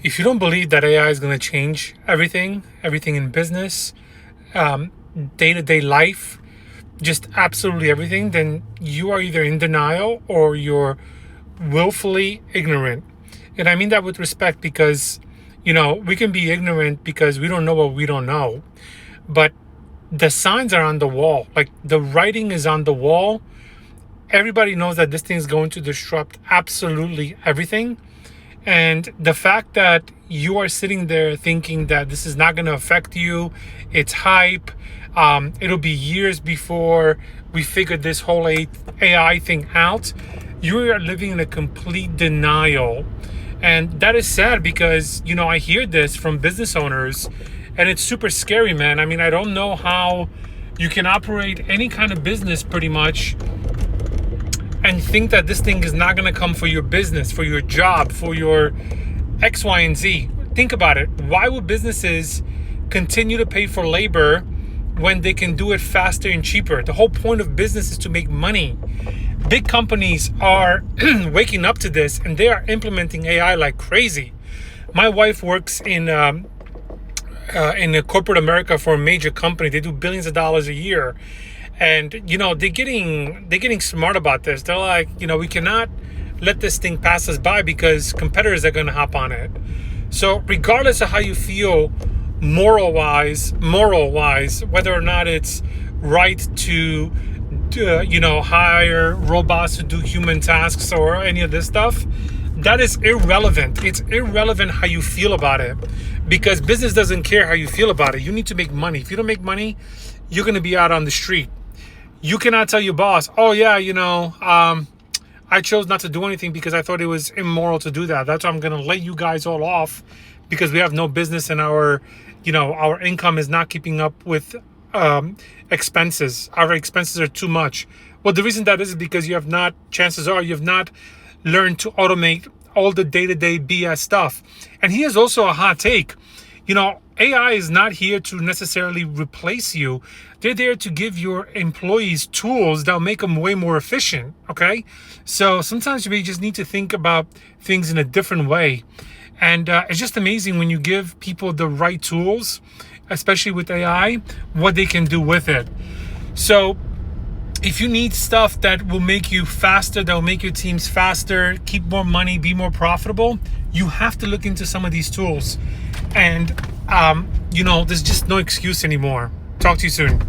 if you don't believe that AI is going to change everything in business, day-to-day life, just absolutely everything, then you are either in denial or you're willfully ignorant. And I mean that with respect because, we can be ignorant because we don't know what we don't know. But the signs are on the wall. Like the writing is on the wall. Everybody knows that this thing is going to disrupt absolutely everything. And the fact that you are sitting there thinking that this is not going to affect you, it's hype, it'll be years before we figure this whole AI thing out, you are living in a complete denial. And that is sad because, I hear this from business owners and it's super scary, man. I mean, I don't know how you can operate any kind of business pretty much and think that this thing is not going to come for your business, for your job, for your X, Y, and Z. Think about it. Why would businesses continue to pay for labor when they can do it faster and cheaper? The whole point of business is to make money. Big companies are waking up to this and they are implementing AI like crazy. My wife works in corporate America for a major company. They do billions of dollars a year. And, they're getting smart about this. They're like, we cannot let this thing pass us by because competitors are going to hop on it. So regardless of how you feel moral wise, whether or not it's right to, hire robots to do human tasks or any of this stuff, that is irrelevant. It's irrelevant how you feel about it because business doesn't care how you feel about it. You need to make money. If you don't make money, you're going to be out on the street. You cannot tell your boss, oh yeah, I chose not to do anything because I thought it was immoral to do that. That's why I'm going to lay you guys all off because we have no business and our income is not keeping up with expenses. Our expenses are too much. Well, the reason that is because chances are you have not learned to automate all the day-to-day BS stuff. And here's also a hot take. AI is not here to necessarily replace you. They're there to give your employees tools that'll make them way more efficient, okay? So sometimes we just need to think about things in a different way. And it's just amazing when you give people the right tools, especially with AI, what they can do with it. So if you need stuff that will make you faster, that will make your teams faster, keep more money, be more profitable, you have to look into some of these tools. And, there's just no excuse anymore. Talk to you soon.